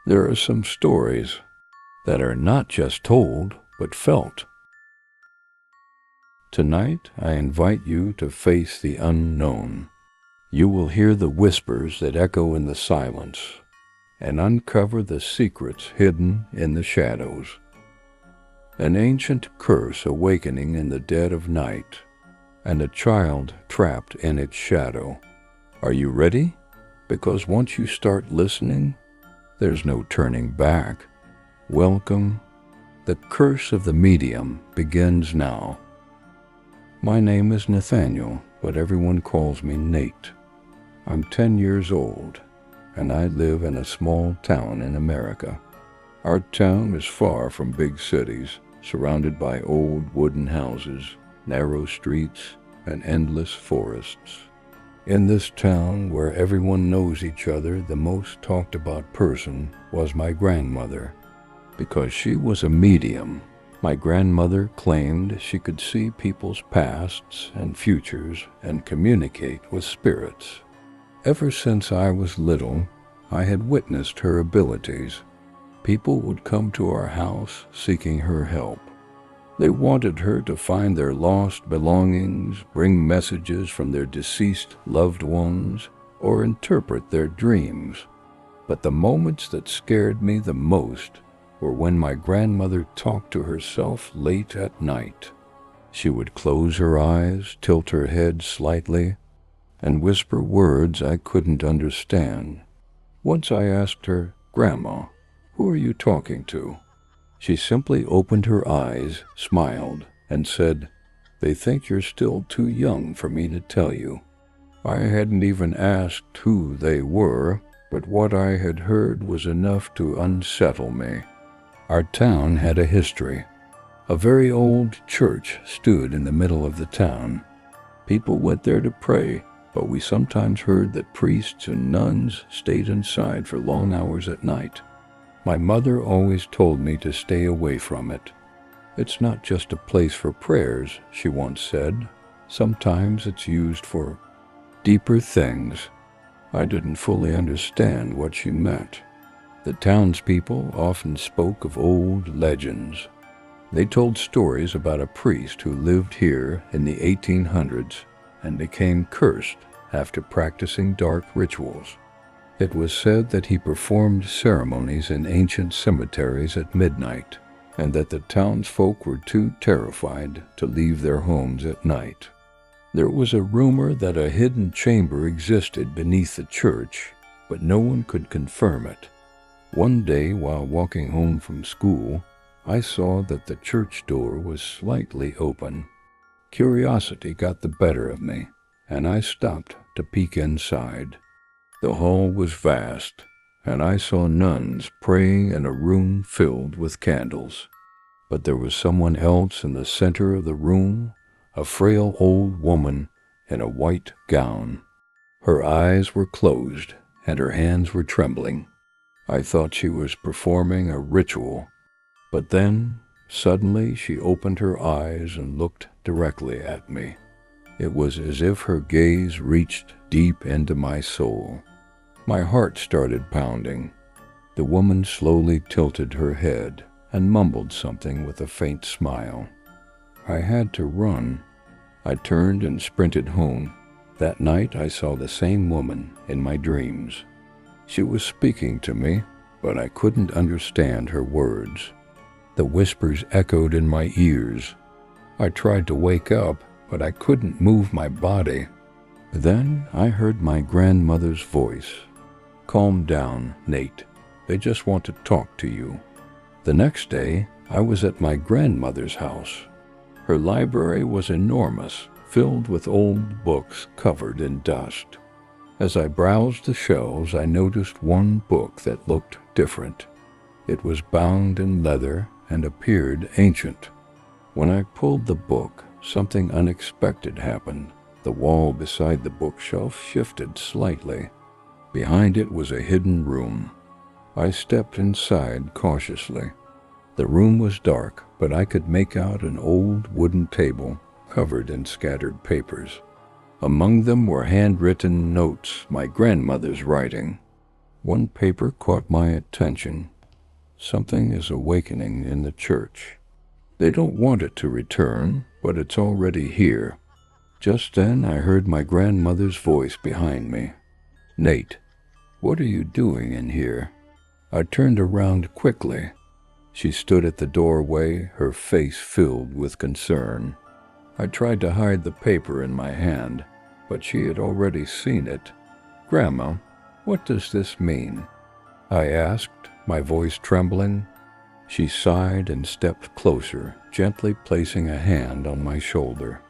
There are some stories that are not just told, but felt. Tonight, I invite you to face the unknown. You will hear the whispers that echo in the silence and uncover the secrets hidden in the shadows. An ancient curse awakening in the dead of night, and a child trapped in its shadow. Are you ready? Because once you start listening, there's no turning back. Welcome. The Curse of the Medium begins now. My name is Nathaniel, but everyone calls me Nate. I'm 10 years old, and I live in a small town in America. Our town is far from big cities, surrounded by old wooden houses, narrow streets, and endless forests. In this town, where everyone knows each other, the most talked about person was my grandmother. Because she was a medium, my grandmother claimed she could see people's pasts and futures and communicate with spirits. Ever since I was little, I had witnessed her abilities. People would come to our house seeking her help. They wanted her to find their lost belongings, bring messages from their deceased loved ones, or interpret their dreams. But the moments that scared me the most were when my grandmother talked to herself late at night. She would close her eyes, tilt her head slightly, and whisper words I couldn't understand. Once I asked her, "Grandma, who are you talking to?" She simply opened her eyes, smiled, and said, "They think you're still too young for me to tell you." I hadn't even asked who they were, but what I had heard was enough to unsettle me. Our town had a history. A very old church stood in the middle of the town. People went there to pray, but we sometimes heard that priests and nuns stayed inside for long hours at night. My mother always told me to stay away from it. "It's not just a place for prayers," she once said. "Sometimes it's used for deeper things." I didn't fully understand what she meant. The townspeople often spoke of old legends. They told stories about a priest who lived here in the 1800s and became cursed after practicing dark rituals. It was said that he performed ceremonies in ancient cemeteries at midnight, and that the townsfolk were too terrified to leave their homes at night. There was a rumor that a hidden chamber existed beneath the church, but no one could confirm it. One day, while walking home from school, I saw that the church door was slightly open. Curiosity got the better of me, and I stopped to peek inside. The hall was vast, and I saw nuns praying in a room filled with candles. But there was someone else in the center of the room, a frail old woman in a white gown. Her eyes were closed, and her hands were trembling. I thought she was performing a ritual, but then, suddenly, she opened her eyes and looked directly at me. It was as if her gaze reached deep into my soul. My heart started pounding. The woman slowly tilted her head and mumbled something with a faint smile. I had to run. I turned and sprinted home. That night I saw the same woman in my dreams. She was speaking to me, but I couldn't understand her words. The whispers echoed in my ears. I tried to wake up, but I couldn't move my body. Then I heard my grandmother's voice. "Calm down, Nate. They just want to talk to you." The next day, I was at my grandmother's house. Her library was enormous, filled with old books covered in dust. As I browsed the shelves, I noticed one book that looked different. It was bound in leather and appeared ancient. When I pulled the book, something unexpected happened. The wall beside the bookshelf shifted slightly. Behind it was a hidden room. I stepped inside cautiously. The room was dark, but I could make out an old wooden table covered in scattered papers. Among them were handwritten notes, my grandmother's writing. One paper caught my attention. Something is awakening in the church. They don't want it to return, but it's already here. Just then I heard my grandmother's voice behind me. "Nate, what are you doing in here?" I turned around quickly. She stood at the doorway, her face filled with concern. I tried to hide the paper in my hand, but she had already seen it. "Grandma, what does this mean?" I asked, my voice trembling. She sighed and stepped closer, gently placing a hand on my shoulder.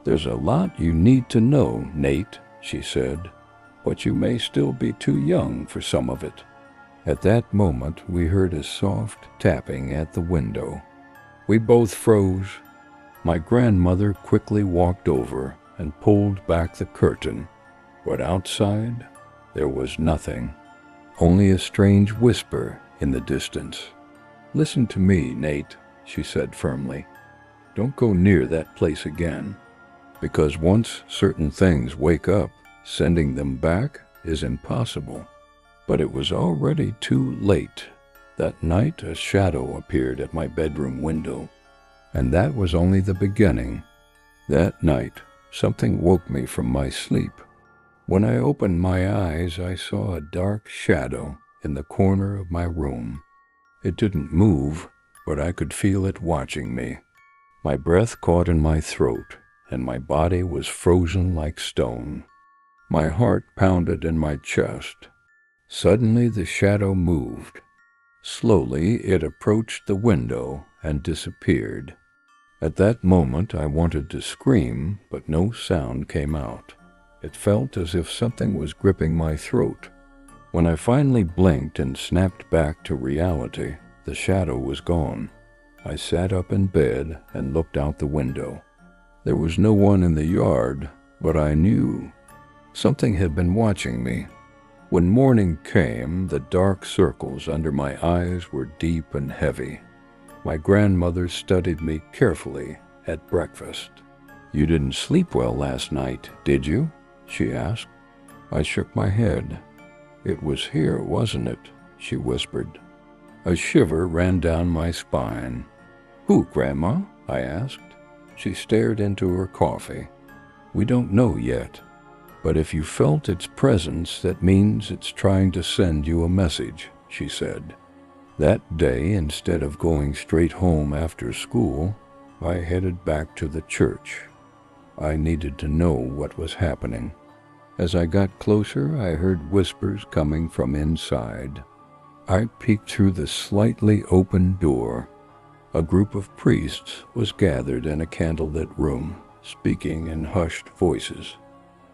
"There's a lot you need to know, Nate," she said, "but you may still be too young for some of it." At that moment, we heard a soft tapping at the window. We both froze. My grandmother quickly walked over and pulled back the curtain, but outside there was nothing, only a strange whisper in the distance. "Listen to me, Nate," she said firmly. "Don't go near that place again, because once certain things wake up, sending them back is impossible." But it was already too late. That night a shadow appeared at my bedroom window, and that was only the beginning. That night something woke me from my sleep. When I opened my eyes, I saw a dark shadow in the corner of my room. It didn't move, but I could feel it watching me. My breath caught in my throat, and my body was frozen like stone. My heart pounded in my chest. Suddenly the shadow moved. Slowly it approached the window and disappeared. At that moment I wanted to scream, but no sound came out. It felt as if something was gripping my throat. When I finally blinked and snapped back to reality, the shadow was gone. I sat up in bed and looked out the window. There was no one in the yard, but I knew something had been watching me. When morning came, the dark circles under my eyes were deep and heavy. My grandmother studied me carefully at breakfast. "You didn't sleep well last night, did you?" she asked. I shook my head. "It was here, wasn't it?" she whispered. A shiver ran down my spine. "Who, Grandma?" I asked. She stared into her coffee. "We don't know yet. But if you felt its presence, that means it's trying to send you a message," she said. That day, instead of going straight home after school, I headed back to the church. I needed to know what was happening. As I got closer, I heard whispers coming from inside. I peeked through the slightly open door. A group of priests was gathered in a candlelit room, speaking in hushed voices.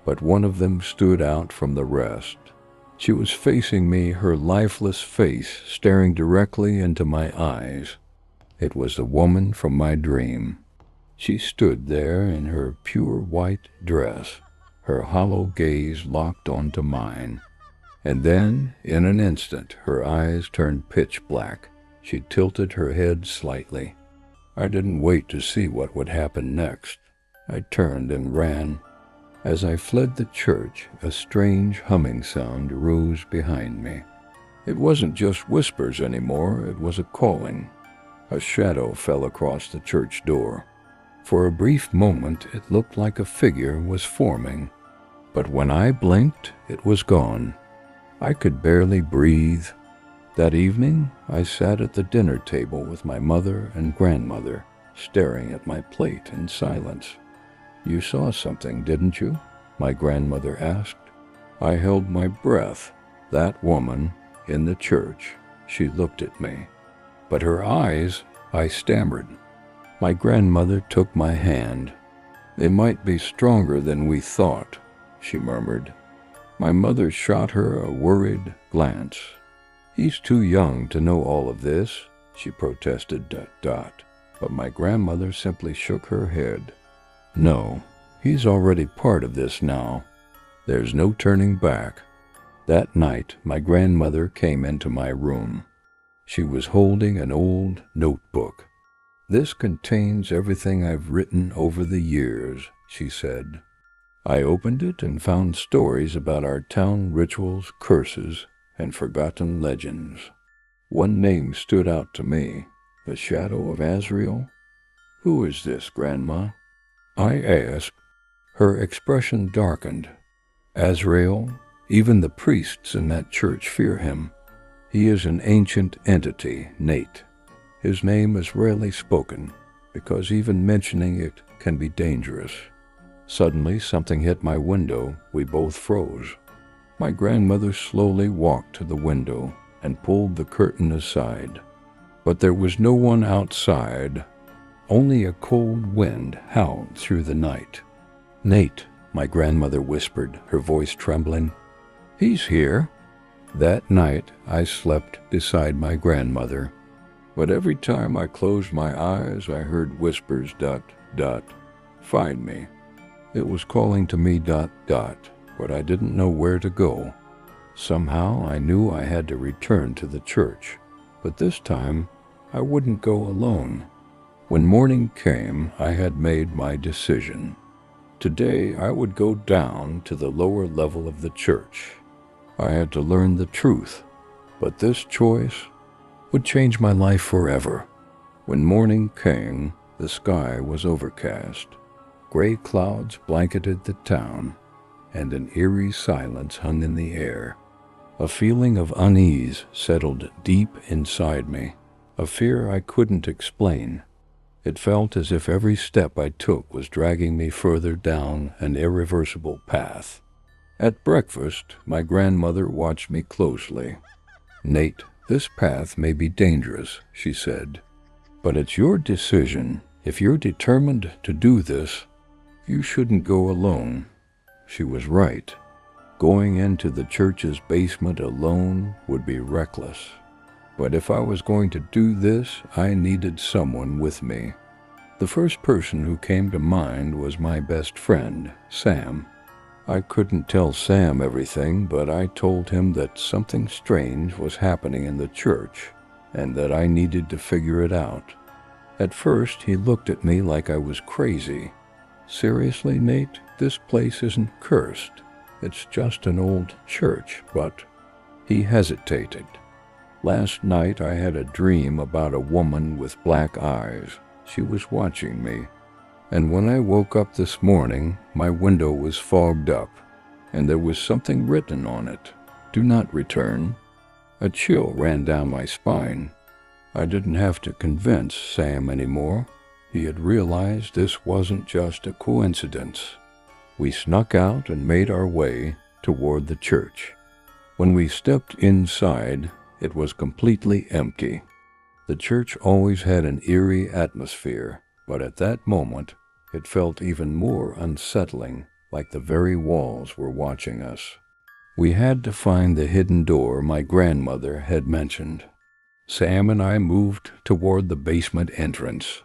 But one of them stood out from the rest. She was facing me, her lifeless face staring directly into my eyes. It was the woman from my dream. She stood there in her pure white dress, her hollow gaze locked onto mine. And then, in an instant, her eyes turned pitch black. She tilted her head slightly. I didn't wait to see what would happen next. I turned and ran. As I fled the church, a strange humming sound rose behind me. It wasn't just whispers anymore, it was a calling. A shadow fell across the church door. For a brief moment, it looked like a figure was forming. But when I blinked, it was gone. I could barely breathe. That evening, I sat at the dinner table with my mother and grandmother, staring at my plate in silence. "You saw something, didn't you?" my grandmother asked. I held my breath. That woman, in the church, she looked at me. But her eyes, I stammered. My grandmother took my hand. "They might be stronger than we thought," she murmured. My mother shot her a worried glance. "He's too young to know all of this," she protested, ... But my grandmother simply shook her head. "No, he's already part of this now. There's no turning back." That night, my grandmother came into my room. She was holding an old notebook. "This contains everything I've written over the years," she said. I opened it and found stories about our town rituals, curses, and forgotten legends. One name stood out to me, the shadow of Azrael. "Who is this, Grandma?" I asked. Her expression darkened. "Azrael, even the priests in that church fear him. He is an ancient entity, Nate. His name is rarely spoken, because even mentioning it can be dangerous." Suddenly, something hit my window. We both froze. My grandmother slowly walked to the window and pulled the curtain aside. But there was no one outside. Only a cold wind howled through the night. "Nate," my grandmother whispered, her voice trembling. "He's here." That night, I slept beside my grandmother. But every time I closed my eyes, I heard whispers, ... "Find me." It was calling to me, ... but I didn't know where to go. Somehow I knew I had to return to the church, but this time I wouldn't go alone. When morning came, I had made my decision. Today I would go down to the lower level of the church. I had to learn the truth, but this choice would change my life forever. When morning came, the sky was overcast. Gray clouds blanketed the town, and an eerie silence hung in the air. A feeling of unease settled deep inside me, a fear I couldn't explain. It felt as if every step I took was dragging me further down an irreversible path. At breakfast, my grandmother watched me closely. "Nate, this path may be dangerous," she said, "but it's your decision. If you're determined to do this, you shouldn't go alone." She was right. Going into the church's basement alone would be reckless. But if I was going to do this, I needed someone with me. The first person who came to mind was my best friend, Sam. I couldn't tell Sam everything, but I told him that something strange was happening in the church and that I needed to figure it out. At first, he looked at me like I was crazy. "Seriously, Nate, this place isn't cursed. It's just an old church," but he hesitated. "Last night I had a dream about a woman with black eyes. She was watching me. And when I woke up this morning, my window was fogged up, and there was something written on it. 'Do not return.'" A chill ran down my spine. I didn't have to convince Sam anymore. He had realized this wasn't just a coincidence. We snuck out and made our way toward the church. When we stepped inside, it was completely empty. The church always had an eerie atmosphere, but at that moment, it felt even more unsettling, like the very walls were watching us. We had to find the hidden door my grandmother had mentioned. Sam and I moved toward the basement entrance.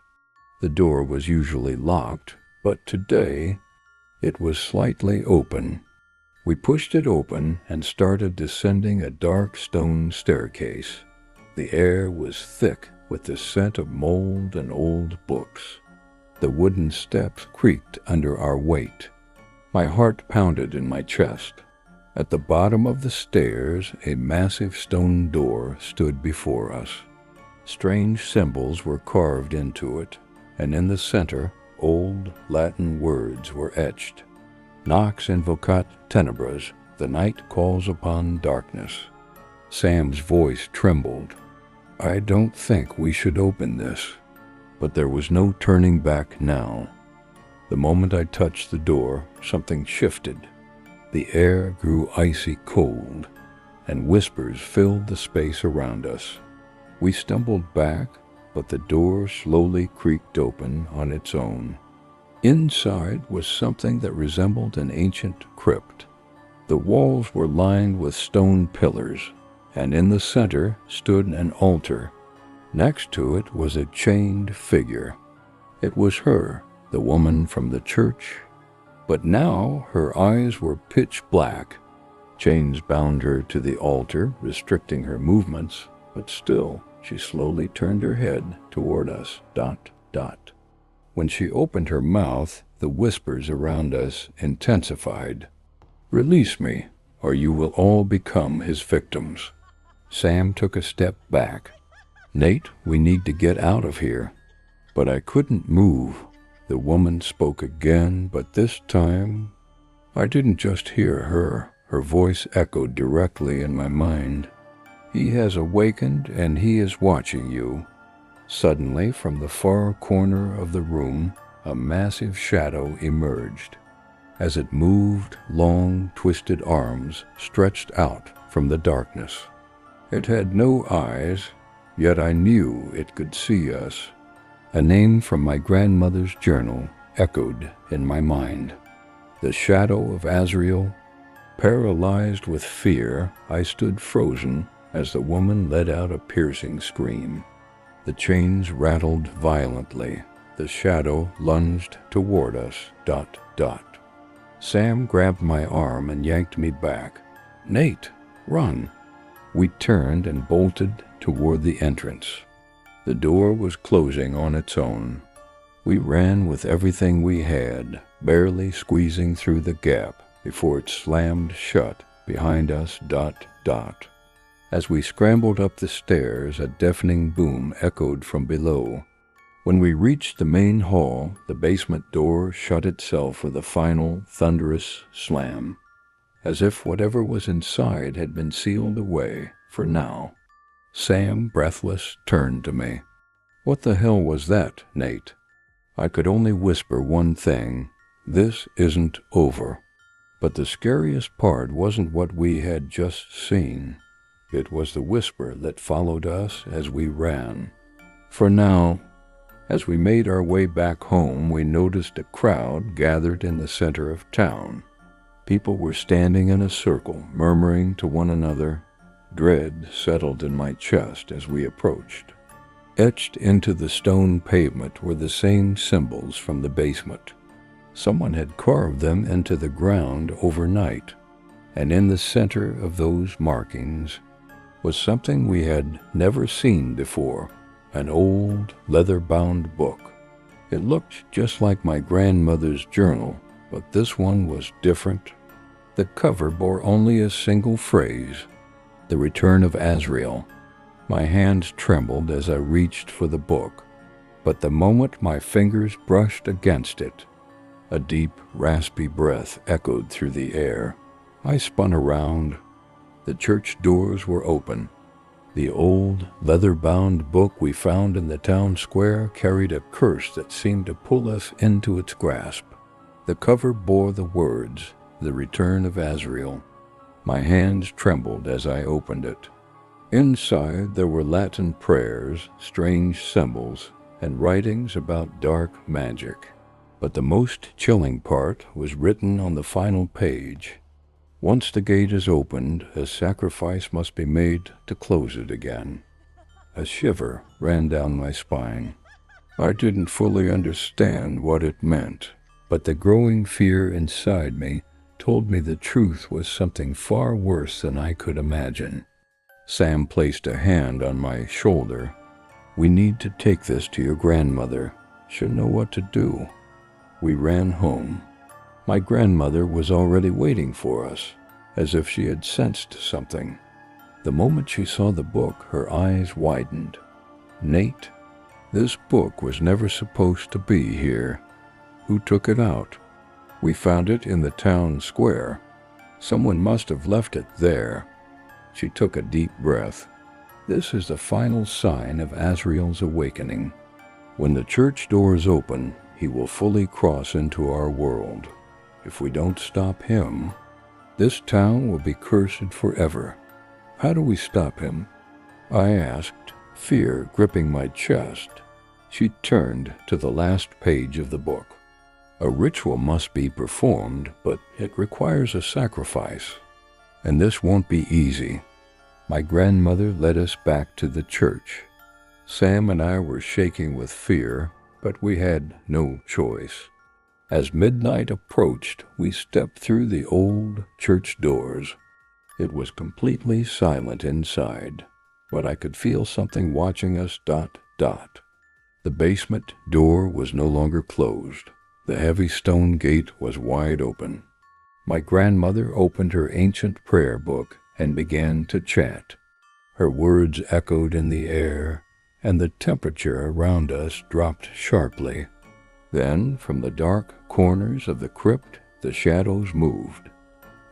The door was usually locked, but today it was slightly open. We pushed it open and started descending a dark stone staircase. The air was thick with the scent of mold and old books. The wooden steps creaked under our weight. My heart pounded in my chest. At the bottom of the stairs, a massive stone door stood before us. Strange symbols were carved into it, and in the center, old Latin words were etched. "Nox invocat tenebras, the night calls upon darkness." Sam's voice trembled. "I don't think we should open this." But there was no turning back now. The moment I touched the door, something shifted. The air grew icy cold, and whispers filled the space around us. We stumbled back, but the door slowly creaked open on its own. Inside was something that resembled an ancient crypt. The walls were lined with stone pillars, and in the center stood an altar. Next to it was a chained figure. It was her, the woman from the church. But now her eyes were pitch black. Chains bound her to the altar, restricting her movements, but still she slowly turned her head toward us, ... When she opened her mouth, the whispers around us intensified. "Release me. or you will all become his victims." Sam took a step back. "Nate, we need to get out of here." But I couldn't move. The woman spoke again, but this time I didn't just hear her. Her voice echoed directly in my mind. "He has awakened and he is watching you." Suddenly, from the far corner of the room, a massive shadow emerged. As it moved, long, twisted arms stretched out from the darkness. It had no eyes, yet I knew it could see us. A name from my grandmother's journal echoed in my mind. The shadow of Azrael. Paralyzed with fear, I stood frozen as the woman let out a piercing scream. The chains rattled violently. The shadow lunged toward us. ... Sam grabbed my arm and yanked me back. "Nate, run!" We turned and bolted toward the entrance. The door was closing on its own. We ran with everything we had, barely squeezing through the gap before it slammed shut behind us. ... As we scrambled up the stairs, a deafening boom echoed from below. When we reached the main hall, the basement door shut itself with a final, thunderous slam, as if whatever was inside had been sealed away for now. Sam, breathless, turned to me. "What the hell was that, Nate?" I could only whisper one thing: "This isn't over." But the scariest part wasn't what we had just seen. It was the whisper that followed us as we ran. For now, as we made our way back home, we noticed a crowd gathered in the center of town. People were standing in a circle, murmuring to one another. Dread settled in my chest as we approached. Etched into the stone pavement were the same symbols from the basement. Someone had carved them into the ground overnight, and in the center of those markings was something we had never seen before: an old, leather-bound book. It looked just like my grandmother's journal, but this one was different. The cover bore only a single phrase: "The Return of Azrael." My hands trembled as I reached for the book, but the moment my fingers brushed against it, a deep, raspy breath echoed through the air. I spun around. The church doors were open. The old, leather-bound book we found in the town square carried a curse that seemed to pull us into its grasp. The cover bore the words, "The Return of Azrael." My hands trembled as I opened it. Inside there were Latin prayers, strange symbols, and writings about dark magic. But the most chilling part was written on the final page: "Once the gate is opened, a sacrifice must be made to close it again." A shiver ran down my spine. I didn't fully understand what it meant, but the growing fear inside me told me the truth was something far worse than I could imagine. Sam placed a hand on my shoulder. "We need to take this to your grandmother. She'll know what to do." We ran home. My grandmother was already waiting for us, as if she had sensed something. The moment she saw the book, her eyes widened. "Nate, this book was never supposed to be here. Who took it out? We found it in the town square. Someone must have left it there." She took a deep breath. "This is the final sign of Azrael's awakening. When the church doors open, he will fully cross into our world. If we don't stop him, this town will be cursed forever." "How do we stop him?" I asked, fear gripping my chest. She turned to the last page of the book. "A ritual must be performed, but it requires a sacrifice. And this won't be easy." My grandmother led us back to the church. Sam and I were shaking with fear, but we had no choice. As midnight approached, we stepped through the old church doors. It was completely silent inside, but I could feel something watching us. ... The basement door was no longer closed. The heavy stone gate was wide open. My grandmother opened her ancient prayer book and began to chant. Her words echoed in the air, and the temperature around us dropped sharply. Then, from the dark corners of the crypt, the shadows moved.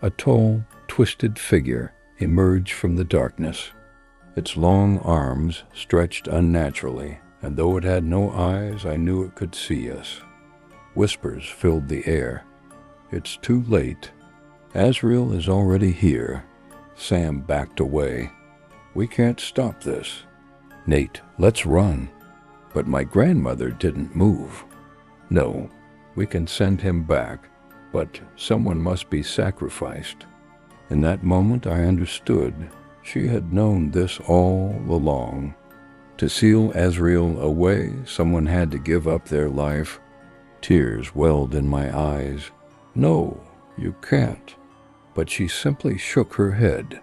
A tall, twisted figure emerged from the darkness. Its long arms stretched unnaturally, and though it had no eyes, I knew it could see us. Whispers filled the air. "It's too late. Azrael is already here." Sam backed away. "We can't stop this." "Nate, let's run." But my grandmother didn't move. "No, we can send him back, but someone must be sacrificed." In that moment I understood. She had known this all along. To seal Azrael away, someone had to give up their life. Tears welled in my eyes. "No, you can't." But she simply shook her head.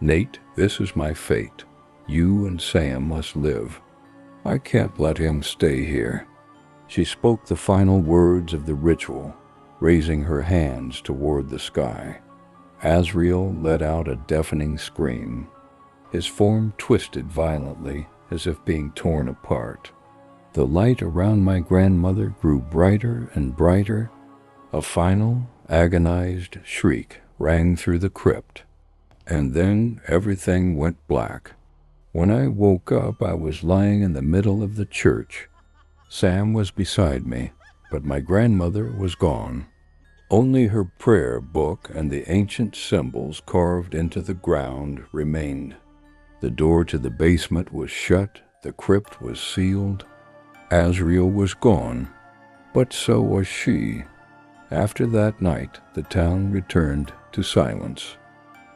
"Nate, this is my fate. You and Sam must live. I can't let him stay here." She spoke the final words of the ritual, raising her hands toward the sky. Azrael let out a deafening scream. His form twisted violently, as if being torn apart. The light around my grandmother grew brighter and brighter. A final, agonized shriek rang through the crypt, and then everything went black. When I woke up, I was lying in the middle of the church. Sam was beside me, but my grandmother was gone. Only her prayer book and the ancient symbols carved into the ground remained. The door to the basement was shut, the crypt was sealed. Azrael was gone, but so was she. After that night, the town returned to silence.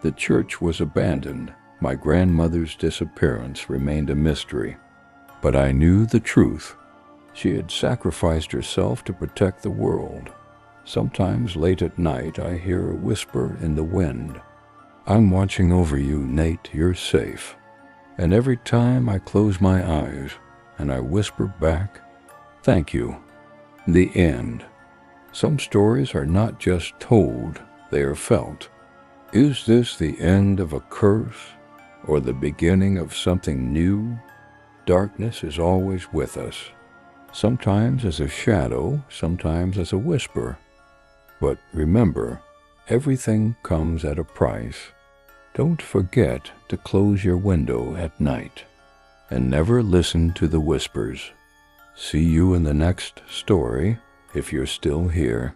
The church was abandoned. My grandmother's disappearance remained a mystery. But I knew the truth. She had sacrificed herself to protect the world. Sometimes late at night, I hear a whisper in the wind. "I'm watching over you, Nate, you're safe." And every time I close my eyes and I whisper back, "Thank you." The end. Some stories are not just told, they are felt. Is this the end of a curse or the beginning of something new? Darkness is always with us, sometimes as a shadow, sometimes as a whisper. But remember, everything comes at a price. Don't forget to close your window at night, and never listen to the whispers. See you in the next story, if you're still here.